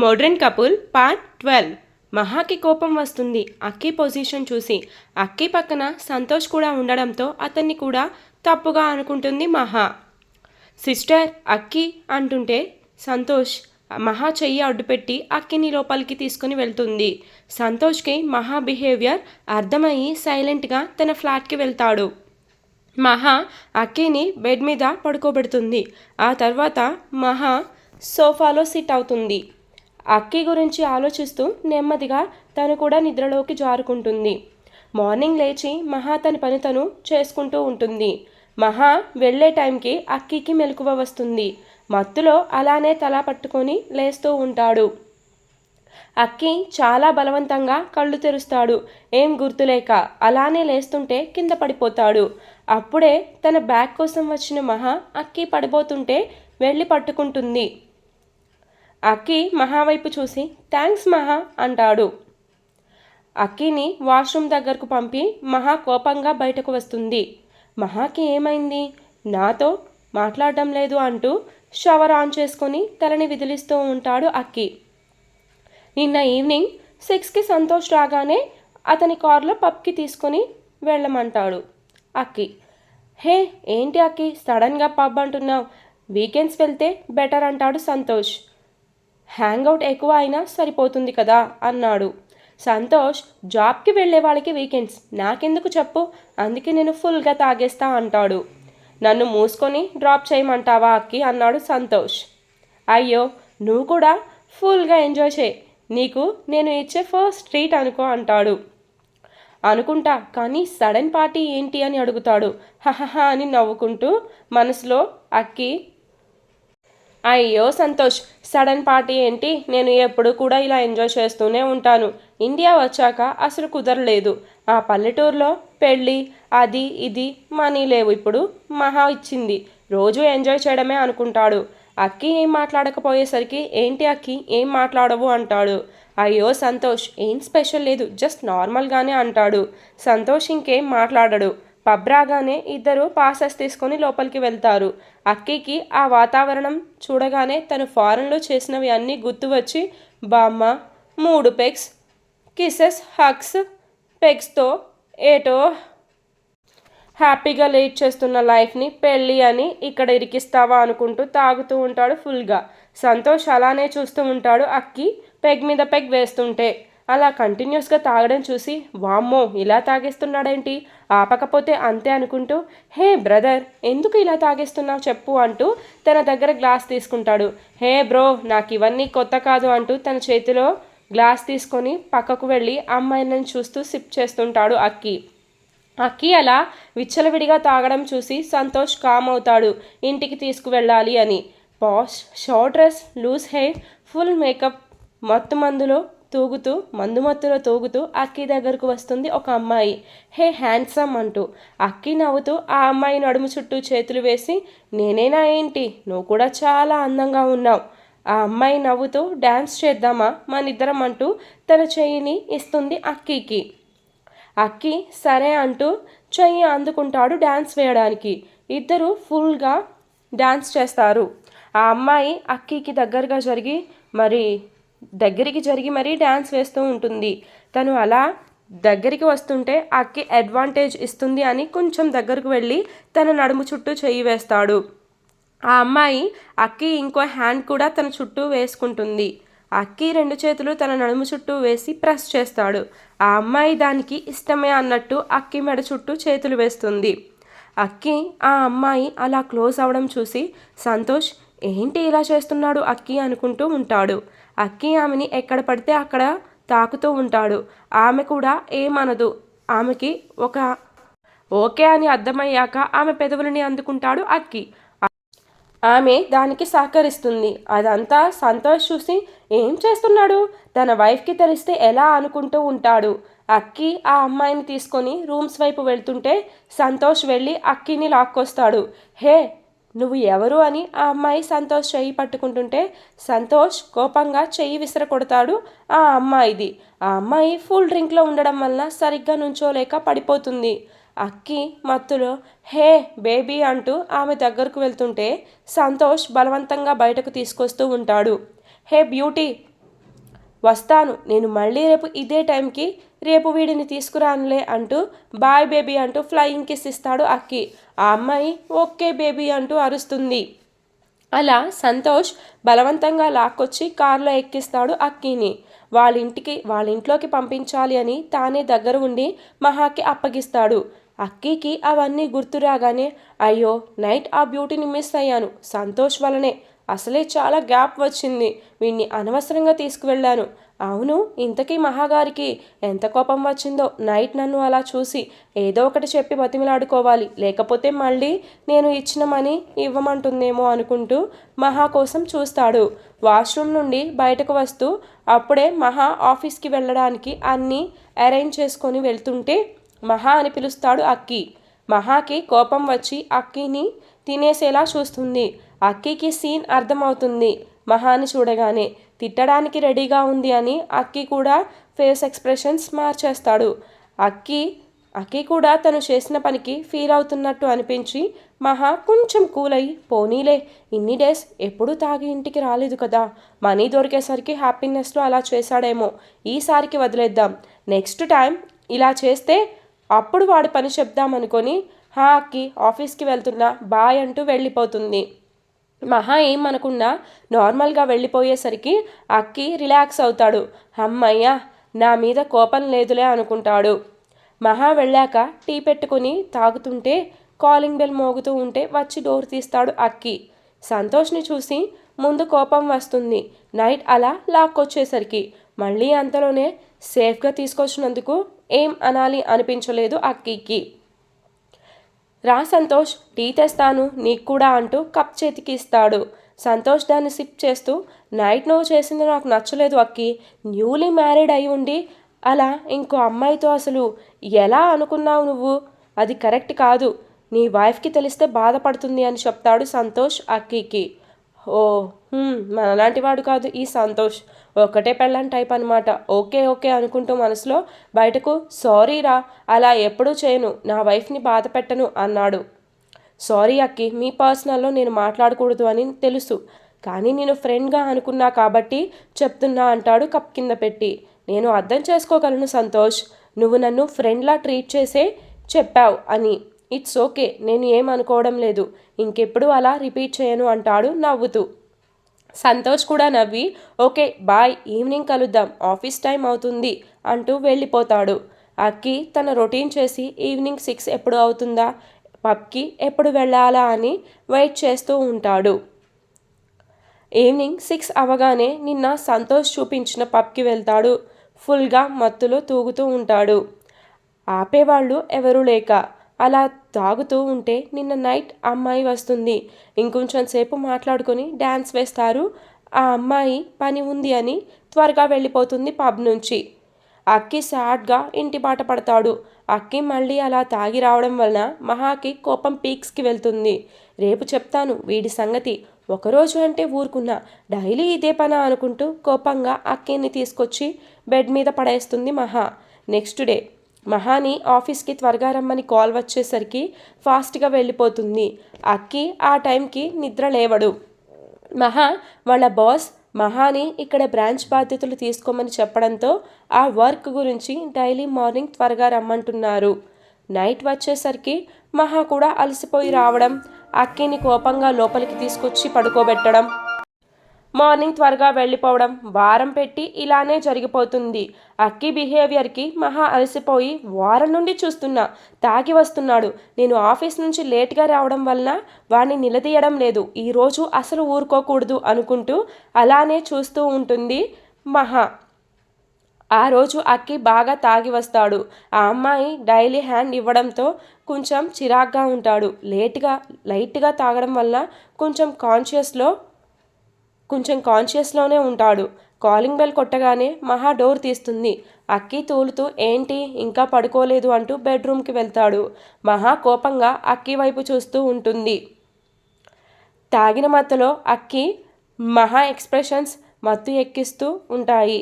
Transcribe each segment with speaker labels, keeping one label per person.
Speaker 1: Modern couple part 12. మహాకి కోపం వస్తుంది అక్కి position చూసి. అక్కి పక్కన సంతోష్ కూడా ఉండడంతో అతన్ని కూడా తప్పుగా అనుకుంటుంది మహా. సిస్టర్ అక్కి అంటుంటే సంతోష్ మహా చెయ్యి అడ్డుపెట్టి అక్కిని లోపలికి తీసుకుని వెళ్తుంది. సంతోష్కి మహా బిహేవియర్ అర్థమయ్యి సైలెంట్గా తన ఫ్లాట్కి వెళ్తాడు. మహా అక్కిని బెడ్ మీద పడుకోబెడుతుంది. ఆ తర్వాత మహా సోఫాలో సిట్ అవుతుంది. అక్కి గురించి ఆలోచిస్తూ నెమ్మదిగా తను కూడా నిద్రలోకి జారుకుంటుంది. మార్నింగ్ లేచి మహా తన పని తను చేసుకుంటూ ఉంటుంది. మహా వెళ్ళే టైంకి అక్కికి మెలకువ వస్తుంది. మత్తులో అలానే తల పట్టుకొని లేస్తూ ఉంటాడు. అక్కి చాలా బలవంతంగా కళ్ళు తెరుస్తాడు. ఏం గుర్తులేక అలానే లేస్తుంటే కింద పడిపోతాడు. అప్పుడే తన బ్యాగ్ కోసం వచ్చిన మహా అక్కి పడిపోతుంటే వెళ్ళి పట్టుకుంటుంది. అక్కి మహా వైపు చూసి థ్యాంక్స్ మహా అంటాడు. అక్కిని వాష్రూమ్ దగ్గరకు పంపి మహా కోపంగా బయటకు వస్తుంది. మహాకి ఏమైంది, నాతో మాట్లాడడం లేదు అంటూ షవర్ ఆన్ చేసుకొని తలని విదిలిస్తూ ఉంటాడు అక్కి. నిన్న ఈవినింగ్ 6కి సంతోష్ రాగానే అతని కారులో పబ్కి తీసుకొని వెళ్ళమంటాడు అక్కి. హే ఏంటి అక్కి సడన్గా పబ్ అంటున్నావు, వీకెండ్స్ వెళ్తే బెటర్ అంటాడు సంతోష్. హ్యాంగ్అవుట్ ఎక్కువ అయినా సరిపోతుంది కదా అన్నాడు. సంతోష్ జాబ్కి వెళ్ళే వాళ్ళకి వీకెండ్స్ నాకెందుకు చెప్పు, అందుకే నేను ఫుల్గా తాగేస్తా అంటాడు. నన్ను మూసుకొని డ్రాప్ చేయమంటావా అక్కి అన్నాడు సంతోష్. అయ్యో నువ్వు కూడా ఫుల్గా ఎంజాయ్ చేయి, నీకు నేను ఇచ్చే ఫస్ట్ ట్రీట్ అనుకో అంటాడు. అనుకుంటా కానీ సడన్ పార్టీ ఏంటి అని అడుగుతాడు. హహహ అని నవ్వుకుంటూ మనసులో అక్కి. అయ్యో సంతోష్ సడన్ పార్టీ ఏంటి, నేను ఎప్పుడు కూడా ఇలా ఎంజాయ్ చేస్తూనే ఉంటాను. ఇండియా వచ్చాక అసలు కుదరలేదు. ఆ పల్లెటూరులో పెళ్ళి అది ఇది మనీ లేవు, ఇప్పుడు మహా ఇచ్చింది, రోజు ఎంజాయ్ చేయడమే అనుకుంటాడు. అక్కి ఏం మాట్లాడకపోయేసరికి ఏంటి అక్కి ఏం మాట్లాడవు అంటాడు. అయ్యో సంతోష్ ఏం స్పెషల్ లేదు, జస్ట్ నార్మల్గానే అంటాడు. సంతోష్ ఇంకేం మాట్లాడడు. పబ్ రాగానే ఇద్దరు పాసెస్ తీసుకొని లోపలికి వెళ్తారు. అక్కికి ఆ వాతావరణం చూడగానే తను ఫారెన్లో చేసినవి అన్నీ గుర్తు వచ్చి బామ్మ 3 పెగ్స్ కిసెస్ హగ్స్ పెగ్స్తో ఏటో హ్యాపీగా లీడ్ చేస్తున్న లైఫ్ని పెళ్ళి అని ఇక్కడ ఇరికిస్తావా అనుకుంటూ తాగుతూ ఉంటాడు ఫుల్గా. సంతోష్ అలానే చూస్తూ ఉంటాడు అక్కి పెగ్ మీద పెగ్ వేస్తుంటే. అలా కంటిన్యూస్గా తాగడం చూసి వామ్మో ఇలా తాగేస్తున్నాడేంటి, ఆపకపోతే అంతే అనుకుంటూ హే బ్రదర్ ఎందుకు ఇలా తాగేస్తున్నావు చెప్పు అంటూ తన దగ్గర గ్లాస్ తీసుకుంటాడు. హే బ్రో నాకు ఇవన్నీ కొత్త కాదు అంటూ తన చేతిలో గ్లాస్ తీసుకొని పక్కకు వెళ్ళి అమ్మాయిని చూస్తూ సిప్ చేస్తుంటాడు అక్కి. అక్కి అలా విచ్చలవిడిగా తాగడం చూసి సంతోష్ కామ్ అవుతాడు. ఇంటికి తీసుకువెళ్ళాలి అని. Posh short dress loose hair full makeup మత్తులో తూగుతూ అక్కి దగ్గరకు వస్తుంది ఒక అమ్మాయి. హే హ్యాండ్సమ్ అంటూ. అక్కి నవ్వుతూ ఆ అమ్మాయి నడుము చుట్టూ చేతులు వేసి నేనేనా ఏంటి, నువ్వు కూడా చాలా అందంగా ఉన్నావు. ఆ అమ్మాయి నవ్వుతూ డ్యాన్స్ చేద్దామా మనిద్దరం అంటూ తన చెయ్యిని ఇస్తుంది అక్కికి. అక్కి సరే అంటూ చెయ్యి అందుకుంటాడు డ్యాన్స్ వేయడానికి. ఇద్దరు ఫుల్గా డ్యాన్స్ చేస్తారు. ఆ అమ్మాయి అక్కికి దగ్గరికి జరిగి మరీ డ్యాన్స్ వేస్తూ ఉంటుంది. తను అలా దగ్గరికి వస్తుంటే అక్కి అడ్వాంటేజ్ ఇస్తుంది అని కొంచెం దగ్గరకు వెళ్ళి తన నడుము చుట్టూ చెయ్యి వేస్తాడు. ఆ అమ్మాయి అక్కి ఇంకో హ్యాండ్ కూడా తన చుట్టూ వేసుకుంటుంది. అక్కి 2 చేతులు తన నడుము చుట్టూ వేసి ప్రెస్ చేస్తాడు. ఆ అమ్మాయి దానికి ఇష్టమే అన్నట్టు అక్కి మెడ చుట్టూ చేతులు వేస్తుంది. అక్కి ఆ అమ్మాయి అలా క్లోజ్ అవడం చూసి సంతోష్ ఏంటి ఇలా చేస్తున్నాడు అక్కి అనుకుంటూ ఉంటాడు. అక్కి ఆమెని ఎక్కడ పడితే అక్కడ తాకుతూ ఉంటాడు. ఆమె కూడా ఏమనదు. ఆమెకి ఓకే అని అర్థమయ్యాక ఆమె పెదవులని అందుకుంటాడు అక్కి. ఆమె దానికి సహకరిస్తుంది. అదంతా సంతోష్ చూసి ఏం చేస్తున్నాడు, తన వైఫ్కి తెలిస్తే ఎలా అనుకుంటూ ఉంటాడు. అక్కి ఆ అమ్మాయిని తీసుకొని రూమ్స్ వైపు వెళ్తుంటే సంతోష్ వెళ్ళి అక్కిని లాక్కొస్తాడు. హే నువ్వు ఎవరు అని ఆ అమ్మాయి సంతోష్ చెయ్యి పట్టుకుంటుంటే సంతోష్ కోపంగా చెయ్యి విసిర కొడతాడు ఆ అమ్మాయిది. ఆ అమ్మాయి ఫుల్ డ్రింక్లో ఉండడం వల్ల సరిగ్గా నుంచోలేక పడిపోతుంది. అక్కి మత్తులో హే బేబీ అంటూ ఆమె దగ్గరకు వెళ్తుంటే సంతోష్ బలవంతంగా బయటకు తీసుకొస్తూ ఉంటాడు. హే బ్యూటీ వస్తాను, నేను మళ్ళీ రేపు ఇదే టైంకి రేపు వీడిని తీసుకురానులే అంటూ బాయ్ బేబీ అంటూ ఫ్లయింగ్ కిస్ ఇస్తాడు అక్కి. ఆ అమ్మాయి ఓకే బేబీ అంటూ అరుస్తుంది. అలా సంతోష్ బలవంతంగా లాక్కొచ్చి కారులో ఎక్కిస్తాడు అక్కీని. వాళ్ళ ఇంట్లోకి పంపించాలి అని తానే దగ్గర ఉండి మహాకి అప్పగిస్తాడు. అక్కీకి అవన్నీ గుర్తు రాగానే అయ్యో నైట్ ఆ బ్యూటీని మిస్ అయ్యాను, సంతోష్ వలనే అసలే చాలా గ్యాప్ వచ్చింది, వీణ్ణి అనవసరంగా తీసుకువెళ్ళాను. అవును, ఇంతకీ మహాగారికి ఎంత కోపం వచ్చిందో నైట్ నన్ను అలా చూసి. ఏదో ఒకటి చెప్పి బతిమిలాడుకోవాలి, లేకపోతే మళ్ళీ నేను ఇచ్చిన మనీ ఇవ్వమంటుందేమో అనుకుంటూ మహా కోసం చూస్తాడు. వాష్రూమ్ నుండి బయటకు వస్తూ అప్పుడే మహా ఆఫీస్కి వెళ్ళడానికి అన్నీ అరేంజ్ చేసుకొని వెళ్తుంటే మహా అని పిలుస్తాడు అక్కి. మహాకి కోపం వచ్చి అక్కిని తినేసేలా చూస్తుంది. అక్కికి సీన్ అర్థమవుతుంది. మహాని చూడగానే తిట్టడానికి రెడీగా ఉంది అని అక్కి కూడా ఫేస్ ఎక్స్ప్రెషన్స్ మార్చేస్తాడు. అక్కి కూడా తను చేసిన పనికి ఫీల్ అవుతున్నట్టు అనిపించి మహా కొంచెం కూల్ అయ్యి పోనీలే, ఇన్ని డేస్ ఎప్పుడూ తాగి ఇంటికి రాలేదు కదా, మనీ దొరికేసరికి హ్యాపీనెస్లో అలా చేశాడేమో, ఈసారికి వదిలేద్దాం, నెక్స్ట్ టైం ఇలా చేస్తే అప్పుడు వాడి పని చెప్దామనుకొని హా అక్కి ఆఫీస్కి వెళ్తున్నా బాయ్ అంటూ వెళ్ళిపోతుంది. మహా ఏమనకుండా నార్మల్గా వెళ్ళిపోయేసరికి అక్కి రిలాక్స్ అవుతాడు. అమ్మయ్య నా మీద కోపం లేదులే అనుకుంటాడు. మహా వెళ్ళాక టీ పెట్టుకుని తాగుతుంటే కాలింగ్ బెల్ మోగుతూ ఉంటే వచ్చి డోర్ తీస్తాడు అక్కి. సంతోష్ని చూసి ముందు కోపం వస్తుంది. నైట్ అలా లాక్కొచ్చేసరికి మళ్ళీ అంతలోనే సేఫ్గా తీసుకొచ్చినందుకు ఏం అనాలి అనిపించలేదు అక్కికి. రా సంతోష్, టీ తెస్తాను నీకు కూడా అంటూ కప్ చేతికి ఇస్తాడు. సంతోష్ దాన్ని సిప్ చేస్తూ నైట్ నువ్వు చేసింది నాకు నచ్చలేదు అక్కి, న్యూలీ మ్యారీడ్ అయి ఉండి అలా ఇంకో అమ్మాయితో అసలు ఎలా అనుకున్నావు నువ్వు, అది కరెక్ట్ కాదు, నీ వైఫ్కి తెలిస్తే బాధపడుతుంది అని చెప్తాడు సంతోష్ అక్కికి. ఓ మనలాంటి వాడు కాదు ఈ సంతోష్, ఒకటే పెళ్ళని టైప్ అనమాట. ఓకే ఓకే అనుకుంటూ మనసులో బయటకు సారీ రా, అలా ఎప్పుడూ చేయను, నా వైఫ్ని బాధ పెట్టను అన్నాడు. సారీ అక్కి, మీ పర్సనల్లో నేను మాట్లాడకూడదు అని తెలుసు, కానీ నేను ఫ్రెండ్గా అనుకున్నా కాబట్టి చెప్తున్నా అంటాడు కప్ కింద పెట్టి. నేను అర్థం చేసుకోగలను సంతోష్, నువ్వు నన్ను ఫ్రెండ్లా ట్రీట్ చేసే చెప్పావు అని. ఇట్స్ ఓకే, నేను ఏమనుకోవడం లేదు, ఇంకెప్పుడు అలా రిపీట్ చేయను అంటాడు నవ్వుతూ. సంతోష్ కూడా నవ్వి ఓకే బాయ్, ఈవినింగ్ కలుద్దాం, ఆఫీస్ టైం అవుతుంది అంటూ వెళ్ళిపోతాడు. అక్కి తన రొటీన్ చేసి ఈవినింగ్ 6 ఎప్పుడు అవుతుందా, పబ్కి ఎప్పుడు వెళ్ళాలా అని వెయిట్ చేస్తూ ఉంటాడు. ఈవినింగ్ 6 అవగానే నిన్న సంతోష్ చూపించిన పబ్కి వెళ్తాడు. ఫుల్గా మత్తులో తూగుతూ ఉంటాడు. ఆపేవాళ్ళు ఎవరూ లేక అలా తాగుతూ ఉంటే నిన్న నైట్ అమ్మాయి వస్తుంది. ఇంకొంచెం సేపు మాట్లాడుకొని డ్యాన్స్ వేస్తారు. ఆ అమ్మాయి పని ఉంది అని త్వరగా వెళ్ళిపోతుంది పబ్ నుంచి. అక్కి సాడ్గా ఇంటి బాట పడతాడు. అక్కి మళ్ళీ అలా తాగి రావడం వలన మహాకి కోపం పీక్స్కి వెళ్తుంది. రేపు చెప్తాను వీడి సంగతి, ఒకరోజు అంటే ఊరుకున్నా, డైలీ ఇదే పనా అనుకుంటూ కోపంగా అక్కిని తీసుకొచ్చి బెడ్ మీద పడేస్తుంది మహా. నెక్స్ట్ డే మహాని ఆఫీస్కి త్వరగా రమ్మని కాల్ వచ్చేసరికి ఫాస్ట్గా వెళ్ళిపోతుంది. అక్కి ఆ టైంకి నిద్ర లేవడు. మహా వాళ్ళ బాస్ మహాని ఇక్కడ బ్రాంచ్ బాధ్యతలు తీసుకోమని చెప్పడంతో ఆ వర్క్ గురించి డైలీ మార్నింగ్ త్వరగా రమ్మంటున్నారు. నైట్ వచ్చేసరికి మహా కూడా అలసిపోయి రావడం, అక్కిని కోపంగా లోపలికి తీసుకొచ్చి పడుకోబెట్టడం, మార్నింగ్ త్వరగా వెళ్ళిపోవడం వారం పెట్టి ఇలానే జరిగిపోతుంది. అక్కి బిహేవియర్కి మహా అలసిపోయి వారం నుండి చూస్తున్నా తాగి వస్తున్నాడు, నేను ఆఫీస్ నుంచి లేట్గా రావడం వలన వాడిని నిలదీయడం లేదు, ఈరోజు అసలు ఊరుకోకూడదు అనుకుంటూ అలానే చూస్తూ ఉంటుంది మహా. ఆ రోజు అక్కి బాగా తాగి వస్తాడు. ఆ అమ్మాయి డైలీ హ్యాండ్ ఇవ్వడంతో కొంచెం చిరాగ్గా ఉంటాడు. లైట్గా తాగడం వల్ల కొంచెం కాన్షియస్లోనే ఉంటాడు. కాలింగ్ బెల్ కొట్టగానే మహా డోర్ తీస్తుంది. అక్కి తూలుతూ ఏంటి ఇంకా పడుకోలేదు అంటూ బెడ్రూమ్కి వెళ్తాడు. మహా కోపంగా అక్కి వైపు చూస్తూ ఉంటుంది. తాగిన మత్తులో అక్కి మహా ఎక్స్ప్రెషన్స్ మత్తు ఎక్కిస్తూ ఉంటాయి.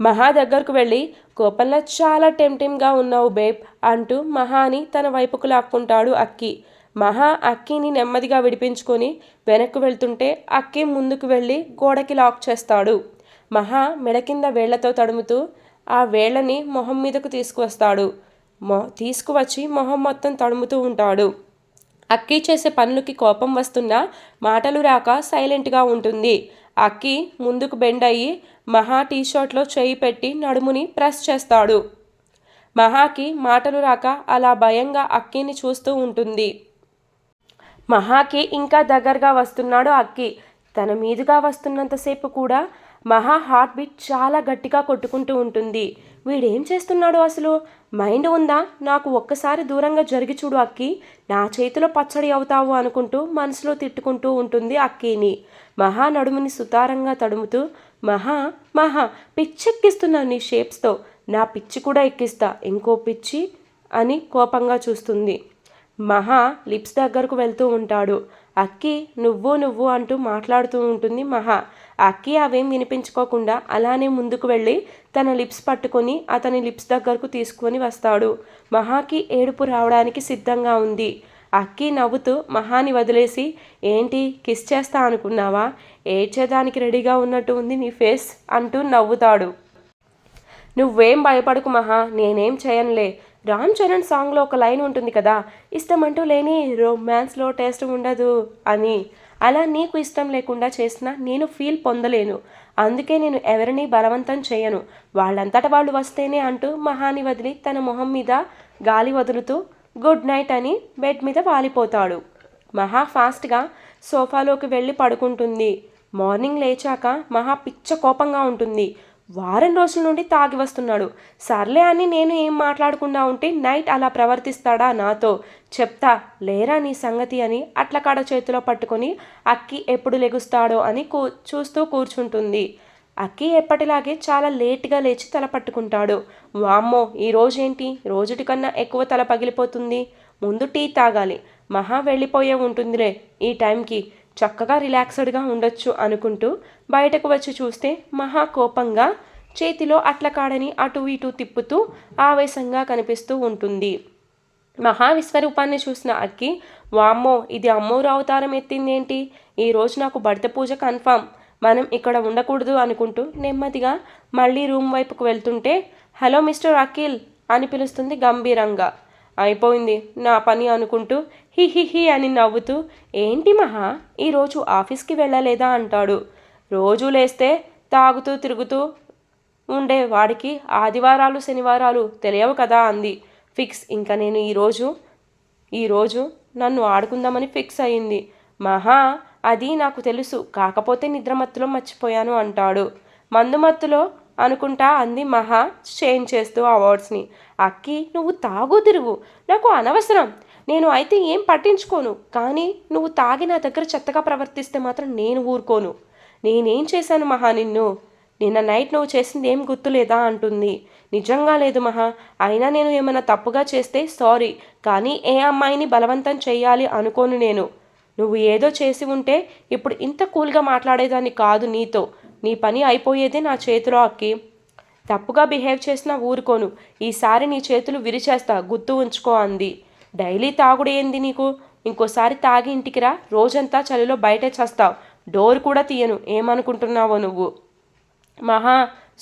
Speaker 1: మహా దగ్గరకు వెళ్ళి కోపంలో చాలా టెంప్టింగ్గా ఉన్నావు బేబ్ అంటూ మహాని తన వైపుకు లాక్కుంటాడు అక్కి. మహా అక్కిని నెమ్మదిగా విడిపించుకొని వెనక్కు వెళ్తుంటే అక్కి ముందుకు వెళ్ళి గోడకి లాక్ చేస్తాడు. మహా మెడ కింద వేళ్లతో తడుముతూ ఆ వేళ్ళని మొహం మీదకు తీసుకువస్తాడు. తీసుకువచ్చి మొహం మొత్తం తడుముతూ ఉంటాడు. అక్కి చేసే పనులకి కోపం వస్తున్నా మాటలు రాక సైలెంట్గా ఉంటుంది. అక్కి ముందుకు బెండ్ అయ్యి మహా టీషర్ట్లో చేయి పెట్టి నడుముని ప్రెస్ చేస్తాడు. మహాకి మాటలు రాక అలా భయంగా అక్కిని చూస్తూ ఉంటుంది. మహాకి ఇంకా దగ్గరగా వస్తున్నాడు అక్కి. తన మీదుగా వస్తున్నంతసేపు కూడా మహా హార్ట్ బీట్ చాలా గట్టిగా కొట్టుకుంటూ ఉంటుంది. వీడేం చేస్తున్నాడు అసలు? మైండ్ ఉందా? నాకు ఒక్కసారి దూరంగా జరిగి చూడు అక్కి, నా చేతిలో పచ్చడి అవుతావు అనుకుంటూ మనసులో తిట్టుకుంటూ ఉంటుంది అక్కిని. మహా నడుముని సుతారంగా తడుముతూ మహా మహా పిచ్చెక్కిస్తున్నావు నీ షేప్స్తో, నా పిచ్చి కూడా ఎక్కిస్తా, ఇంకో పిచ్చి అని కోపంగా చూస్తుంది. మహా లిప్స్ దగ్గరకు వెళ్తూ ఉంటాడు. అక్కి నువ్వు అంటూ మాట్లాడుతూ ఉంటుంది మహా. అక్కి అవేం వినిపించుకోకుండా అలానే ముందుకు వెళ్ళి తన లిప్స్ పట్టుకొని అతని లిప్స్ దగ్గరకు తీసుకొని వస్తాడు. మహాకి ఏడుపు రావడానికి సిద్ధంగా ఉంది. అక్కి నవ్వుతూ మహాని వదిలేసి, ఏంటి కిస్ చేస్తా అనుకున్నావా? ఏడ్చేదానికి రెడీగా ఉన్నట్టు ఉంది నీ ఫేస్ అంటూ నవ్వుతాడు. నువ్వేం భయపడకు మహా, నేనేం చేయనులే. రామ్ చరణ్ సాంగ్లో ఒక లైన్ ఉంటుంది కదా, ఇష్టమంటూ లేని రొమాన్స్లో టేస్ట్ ఉండదు అని. అలా నీకు ఇష్టం లేకుండా చేసినా నేను ఫీల్ పొందలేను. అందుకే నేను ఎవరిని బలవంతం చేయను, వాళ్ళంతట వాళ్ళు వస్తేనే అంటూ మహాని వదిలి తన మొహం మీద గాలి వదులుతూ గుడ్ నైట్ అని బెడ్ మీద వాలిపోతాడు. మహా ఫాస్ట్గా సోఫాలోకి వెళ్ళి పడుకుంటుంది. మార్నింగ్ లేచాక మహా పిచ్చ కోపంగా ఉంటుంది. వారం రోజుల నుండి తాగి వస్తున్నాడు. సర్లే అని నేను ఏం మాట్లాడకుండా ఉంటే నైట్ అలా ప్రవర్తిస్తాడా నాతో? చెప్తా లేరా నీ సంగతి అని అట్లకాడ చేతిలో పట్టుకొని అక్కి ఎప్పుడు లెగుస్తాడో అని చూస్తూ కూర్చుంటుంది. అక్కి ఎప్పటిలాగే చాలా లేట్గా లేచి తల పట్టుకుంటాడు. వామ్మో ఈరోజేంటి రోజుటి కన్నా ఎక్కువ తల పగిలిపోతుంది. ముందు టీ తాగాలి. మహా వెళ్ళిపోయే ఉంటుందిలే ఈ టైంకి, చక్కగా రిలాక్స్డ్గా ఉండొచ్చు అనుకుంటూ బయటకు వచ్చి చూస్తే మహా కోపంగా చేతిలో అట్లకాడని అటు ఇటు తిప్పుతూ ఆవేశంగా కనిపిస్తూ ఉంటుంది. మహా విశ్వరూపాన్ని చూసిన అక్కి, వామ్మో ఇది అమ్మోరు అవతారం ఎత్తిందేంటి, ఈరోజు నాకు భర్త పూజ కన్ఫామ్, మనం ఇక్కడ ఉండకూడదు అనుకుంటూ నెమ్మదిగా మళ్ళీ రూమ్ వైపుకు వెళ్తుంటే హలో మిస్టర్ అఖిల్ అని పిలుస్తుంది గంభీరంగా. అయిపోయింది నా పని అనుకుంటూ హిహిహి అని నవ్వుతూ, ఏంటి మహా ఈరోజు ఆఫీస్కి వెళ్ళలేదా అంటాడు. రోజు లేస్తే తాగుతూ తిరుగుతూ ఉండే వాడికి ఆదివారాలు శనివారాలు తెలియవు కదా అంది. ఫిక్స్, ఇంకా నేను ఈరోజు నన్ను ఆడుకుందామని ఫిక్స్ అయింది. మహా అది నాకు తెలుసు, కాకపోతే నిద్రమత్తులో మర్చిపోయాను అంటాడు. మందుమత్తులో అనుకుంటా అంది మహా చేంజ్ చేస్తూ ఆ వర్డ్స్ని. అక్కి నువ్వు తాగు తిరుగు, నాకు అనవసరం, నేను అయితే ఏం పట్టించుకోను, కానీ నువ్వు తాగి నా దగ్గర చెత్తగా ప్రవర్తిస్తే మాత్రం నేను ఊరుకోను. నేనేం చేశాను మహా నిన్ను? నిన్న నైట్ నువ్వు చేసింది ఏం గుర్తులేదా అంటుంది. నిజంగా లేదు మహా, అయినా నేను ఏమైనా తప్పుగా చేస్తే సారీ, కానీ ఏ అమ్మాయిని బలవంతం చెయ్యాలి అనుకోను నేను. నువ్వు ఏదో చేసి ఉంటే ఇప్పుడు ఇంత కూల్గా మాట్లాడేదాన్ని కాదు నీతో. నీ పని అయిపోయేదే నా చేతిలో అక్కి. తప్పుగా బిహేవ్ చేసినా ఊరుకోను, ఈసారి నీ చేతులు విరిచేస్తా గుర్తు ఉంచుకో అంది. డైలీ తాగుడు ఏంది నీకు? ఇంకోసారి తాగి ఇంటికి రా, రోజంతా చలిలో బయటే చస్తావు, డోర్ కూడా తీయను, ఏమనుకుంటున్నావో నువ్వు. మహా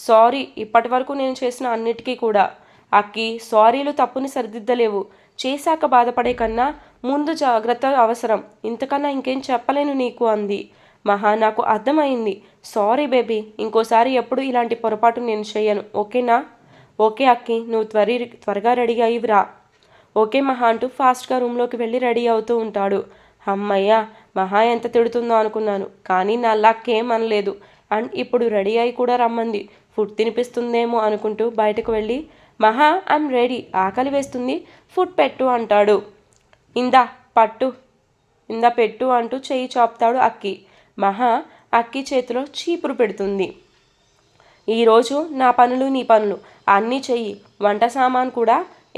Speaker 1: సారీ, ఇప్పటి వరకు నేను చేసిన అన్నిటికీ కూడా. అక్కి సారీలు తప్పుని సరిదిద్దలేవు, చేశాక బాధపడే కన్నా ముందు జాగ్రత్త అవసరం, ఇంతకన్నా ఇంకేం చెప్పలేను నీకు అంది. మహా నాకు అర్థమైంది, సారీ బేబీ, ఇంకోసారి ఎప్పుడు ఇలాంటి పొరపాటు నేను చేయను, ఓకేనా? ఓకే అక్కి, నువ్వు త్వరగా రెడీ అయ్యి రా. ఓకే మహా అంటూ ఫాస్ట్గా రూమ్లోకి వెళ్ళి రెడీ అవుతూ ఉంటాడు. అమ్మయ్య, మహా ఎంత తిడుతుందో అనుకున్నాను, కానీ నా లక్ ఏం అనలేదు. అండ్ ఇప్పుడు రెడీ అయి కూడా రమ్మంది, ఫుడ్ తినిపిస్తుందేమో అనుకుంటూ బయటకు వెళ్ళి మహా ఐమ్ రెడీ, ఆకలి వేస్తుంది, ఫుడ్ పెట్టు అంటాడు. ఇందా పెట్టు అంటూ చెయ్యి చాపుతాడు అక్కి. మహా అక్కి చేతిలో చీపురు పెడుతుంది. ఈరోజు నా పనులు నీ పనులు అన్నీ చెయ్యి, వంట సామాన్ కూడా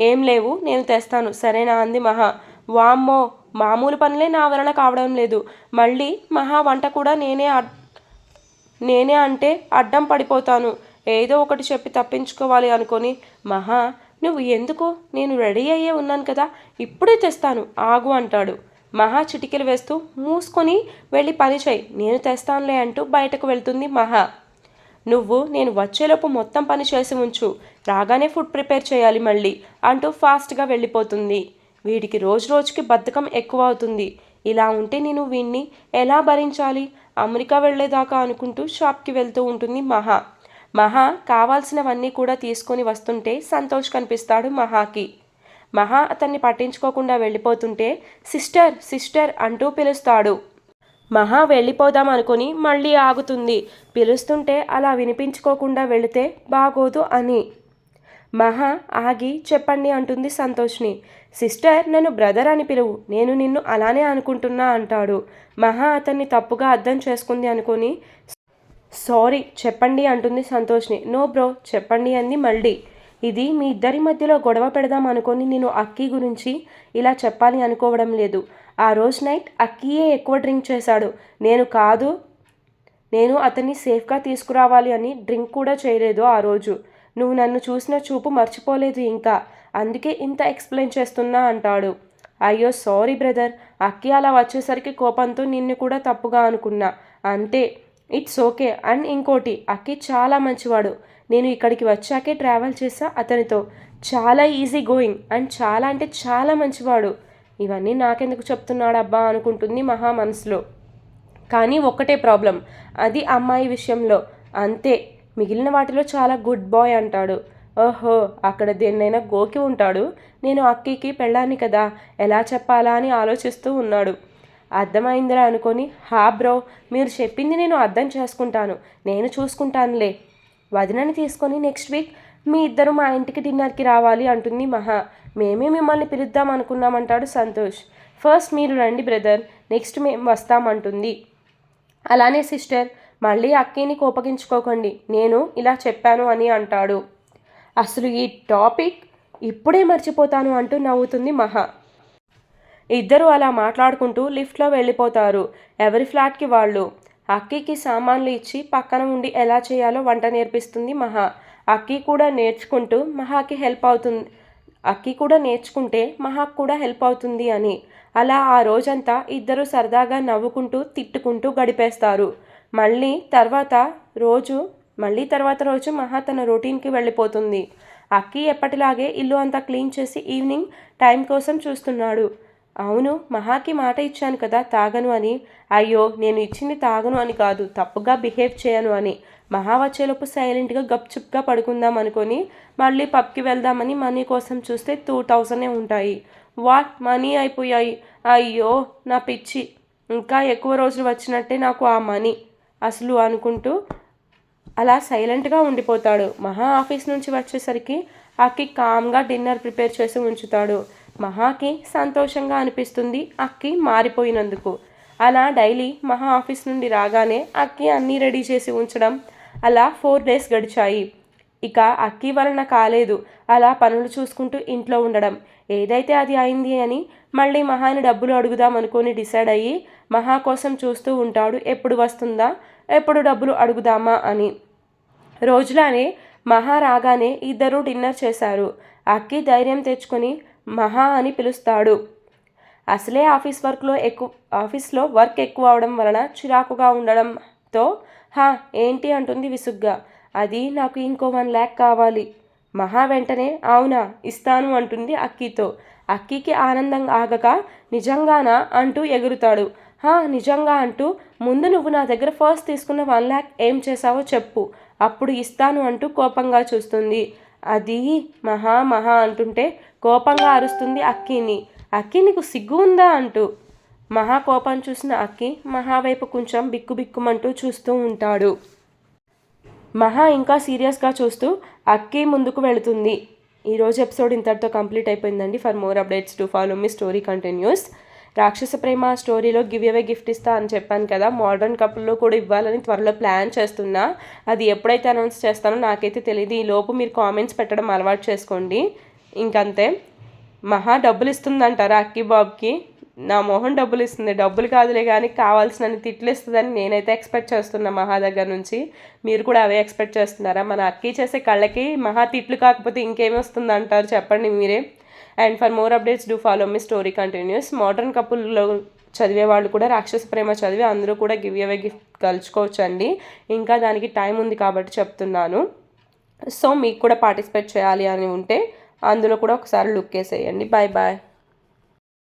Speaker 1: ఏం లేవు నేను తెస్తాను సరేనా అంది మహా. వామ్మో, మామూలు పనులే నా వలన కావడం లేదు, మళ్ళీ మహా వంట కూడా నేనే అంటే అడ్డం పడిపోతాను, ఏదో ఒకటి చెప్పి తప్పించుకోవాలి అనుకొని మహా నువ్వు ఎందుకు, నేను రెడీ అయ్యే ఉన్నాను కదా, ఇప్పుడే తెస్తాను ఆగు అంటాడు. మహా చిటికెలు వేస్తూ మూసుకొని వెళ్ళి పని చేయి, నేను తెస్తానులే అంటూ బయటకు వెళ్తుంది మహా. నువ్వు నేను వచ్చేలోపు మొత్తం పని చేసి ఉంచు, రాగానే ఫుడ్ ప్రిపేర్ చేయాలి మళ్ళీ అంటూ ఫాస్ట్గా వెళ్ళిపోతుంది. వీడికి రోజు రోజుకి బద్ధకం ఎక్కువ అవుతుంది. ఇలా ఉంటే నేను వీణ్ణి ఎలా భరించాలి? అమెరికా వెళ్ళేదాకా అనుకుంటూ షాప్కి వెళ్తూ ఉంటుంది మహా. మహా కావాల్సినవన్నీ కూడా తీసుకొని వస్తుంటే సంతోష్ కనిపిస్తాడు మహాకి. మహా అతన్ని పట్టించుకోకుండా వెళ్ళిపోతుంటే సిస్టర్ సిస్టర్ అంటూ పిలుస్తాడు. మహా వెళ్ళిపోదాం అనుకుని మళ్ళీ ఆగుతుంది. పిలుస్తుంటే అలా వినిపించుకోకుండా వెళితే బాగోదు అని. మహా ఆగి చెప్పండి అంటుంది సంతోష్ని. సిస్టర్ నన్ను బ్రదర్ అని పిలువు, నేను నిన్ను అలానే అనుకుంటున్నా అంటాడు. మహా అతన్ని తప్పుగా అర్థం చేసుకుంది అనుకుని సారీ చెప్పండి అంటుంది సంతోష్ని. నో బ్రో చెప్పండి అంది మళ్ళీ. ఇది మీ ఇద్దరి మధ్యలో గొడవ పెడదాం అనుకొని నేను అక్కీ గురించి ఇలా చెప్పాలి అనుకోవడం లేదు. ఆ రోజు నైట్ అక్కీయే ఎక్కువ డ్రింక్ చేశాడు, నేను కాదు. నేను అతన్ని సేఫ్గా తీసుకురావాలి అని డ్రింక్ కూడా చేయలేదు ఆ రోజు. నువ్వు నన్ను చూసిన చూపు మర్చిపోలేదు ఇంకా, అందుకే ఇంత ఎక్స్ప్లెయిన్ చేస్తున్నా అంటాడు. అయ్యో సారీ బ్రదర్, అక్కీ అలా వచ్చేసరికి కోపంతో నిన్ను కూడా తప్పుగా అనుకున్నా అంతే. It's okay. అండ్ ఇంకోటి, అక్కీ చాలా మంచివాడు. నేను ఇక్కడికి వచ్చాకే ట్రావెల్ చేసా అతనితో. చాలా ఈజీ గోయింగ్ అండ్ చాలా అంటే చాలా మంచివాడు. ఇవన్నీ నాకెందుకు చెప్తున్నాడబ్బా అనుకుంటుంది మహా మనసులో. కానీ ఒక్కటే ప్రాబ్లం, అది అమ్మాయి విషయంలో. అంతే, మిగిలిన వాటిలో చాలా గుడ్ బాయ్ అంటాడు. ఓహో, అక్కడ దేన్నైనా గోకి ఉంటాడు. నేను అక్కీకి పెళ్ళాన్ని కదా, ఎలా చెప్పాలా అని ఆలోచిస్తూ ఉన్నాడు. అర్థమైందిరా అనుకొని, హా బ్రో, మీరు చెప్పింది నేను అర్థం చేసుకుంటాను, నేను చూసుకుంటానులే. వదినని తీసుకొని నెక్స్ట్ వీక్ మీ ఇద్దరు మా ఇంటికి డిన్నర్కి రావాలి అంటుంది మహా. మేమే మిమ్మల్ని పిలుద్దాం అనుకున్నామంటాడు సంతోష్. ఫస్ట్ మీరు రండి బ్రదర్, నెక్స్ట్ మేము వస్తామంటుంది. అలానే సిస్టర్, మళ్ళీ అక్కీని కోపగించుకోకండి, నేను ఇలా చెప్పాను అని అంటాడు. అసలు ఈ టాపిక్ ఇప్పుడే మర్చిపోతాను అంటూ నవ్వుతుంది మహా. ఇద్దరు అలా మాట్లాడుకుంటూ లిఫ్ట్లో వెళ్ళిపోతారు, ఎవరి ఫ్లాట్కి వాళ్ళు. అక్కీకి సామాన్లు ఇచ్చి పక్కన ఉండి ఎలా చేయాలో వంట నేర్పిస్తుంది మహా. అక్కీ కూడా నేర్చుకుంటూ మహాకి హెల్ప్ అవుతుంది, అక్కీ కూడా నేర్చుకుంటే మహాకు కూడా హెల్ప్ అవుతుంది అని. అలా ఆ రోజంతా ఇద్దరు సరదాగా నవ్వుకుంటూ తిట్టుకుంటూ గడిపేస్తారు. తర్వాత రోజు మహా తన రొటీన్కి వెళ్ళిపోతుంది. అక్కీ ఎప్పటిలాగే ఇల్లు అంతా క్లీన్ చేసి ఈవినింగ్ టైం కోసం చూస్తున్నాడు. అవును, మహాకి మాట ఇచ్చాను కదా తాగను అని. అయ్యో, నేను ఇచ్చింది తాగను అని కాదు, తప్పుగా బిహేవ్ చేయను అని. మహా వచ్చేలోపు సైలెంట్గా గప్చుప్గా పడుకుందాం అనుకొని మళ్ళీ పబ్కి వెళ్దామని మనీ కోసం చూస్తే 2000 ఉంటాయి. వాట్, మనీ అయిపోయాయి. అయ్యో నా పిచ్చి, ఇంకా ఎక్కువ రోజులు వచ్చినట్టే నాకు ఆ మనీ అసలు అనుకుంటూ అలా సైలెంట్గా ఉండిపోతాడు. మహా ఆఫీస్ నుంచి వచ్చేసరికి అక్కి కామ్గా డిన్నర్ ప్రిపేర్ చేసి ఉంచుతాడు. మహాకి సంతోషంగా అనిపిస్తుంది అక్కి మారిపోయినందుకు. అలా డైలీ మహా ఆఫీస్ నుండి రాగానే అక్కి అన్నీ రెడీ చేసి ఉంచడం. అలా 4 days గడిచాయి. ఇక అక్కి వలన కాలేదు అలా పనులు చూసుకుంటూ ఇంట్లో ఉండడం. ఏదైతే అది అయింది అని మళ్ళీ మహాని డబ్బులు అడుగుదాం అనుకొని డిసైడ్ అయ్యి మహా కోసం చూస్తూ ఉంటాడు, ఎప్పుడు వస్తుందా, ఎప్పుడు డబ్బులు అడుగుదామా అని. రోజులానే మహా రాగానే ఇద్దరూ డిన్నర్ చేశారు. అక్కి ధైర్యం తెచ్చుకొని మహా అని పిలుస్తాడు. అసలే ఆఫీస్లో వర్క్ ఎక్కువ అవడం వలన చిరాకుగా ఉండడంతో హా ఏంటి అంటుంది విసుగ్గా. అది నాకు ఇంకో 1 lakh కావాలి. మహా వెంటనే అవునా, ఇస్తాను అంటుంది అక్కీతో. అక్కీకి ఆనందం ఆగక నిజంగానా అంటూ ఎగురుతాడు. నిజంగా అంటూ, ముందు నువ్వు నా దగ్గర ఫస్ట్ తీసుకున్న 1 lakh ఏం చేశావో చెప్పు, అప్పుడు ఇస్తాను అంటూ కోపంగా చూస్తుంది. అది మహా అంటుంటే కోపంగా అరుస్తుంది అక్కీని. అక్కీ నీకు సిగ్గు ఉందా అంటూ. మహా కోపం చూసిన అక్కీ మహా వైపు కొంచెం బిక్కుబిక్కుమంటూ చూస్తూ ఉంటాడు. మహా ఇంకా సీరియస్గా చూస్తూ అక్కీ ముందుకు వెళుతుంది. ఈరోజు ఎపిసోడ్ ఇంతటితో కంప్లీట్ అయిపోయిందండి. For more updates to follow me story continuous. రాక్షస ప్రేమ స్టోరీలో గివ్ గిఫ్ట్ ఇస్తా అని చెప్పాను కదా, మోడర్న్ కపుల్లో కూడా ఇవ్వాలని త్వరలో ప్లాన్ చేస్తున్నా. అది ఎప్పుడైతే అనౌన్స్ చేస్తానో నాకైతే తెలియదు. ఈ లోపు మీరు కామెంట్స్ పెట్టడం అలవాటు చేసుకోండి. ఇంకంతే. మహా డబ్బులు ఇస్తుందంటారా అక్కీ బాబుకి? నా మొహం డబ్బులు ఇస్తుంది, డబ్బులు కాదులే కానీ కావాల్సినన్ని తిట్లు ఇస్తుందని నేనైతే ఎక్స్పెక్ట్ చేస్తున్నా మహా దగ్గర నుంచి. మీరు కూడా అవే ఎక్స్పెక్ట్ చేస్తున్నారా? మన అక్కీ చేసే కళ్ళకి మహా తిట్లు కాకపోతే ఇంకేమి వస్తుంది అంటారు చెప్పండి మీరే. And for more updates do follow me story continues. Modern కపుల్లో చదివే వాళ్ళు కూడా రాక్షస ప్రేమ చదివి అందరూ కూడా గివ్ అవే గిఫ్ట్ గెలుచుకోవచ్చండి. ఇంకా దానికి టైం ఉంది కాబట్టి చెప్తున్నాను. సో మీకు కూడా పార్టిసిపేట్ చేయాలి అని ఉంటే అందులో కూడా ఒకసారి లుక్ వేసేయండి. Bye bye.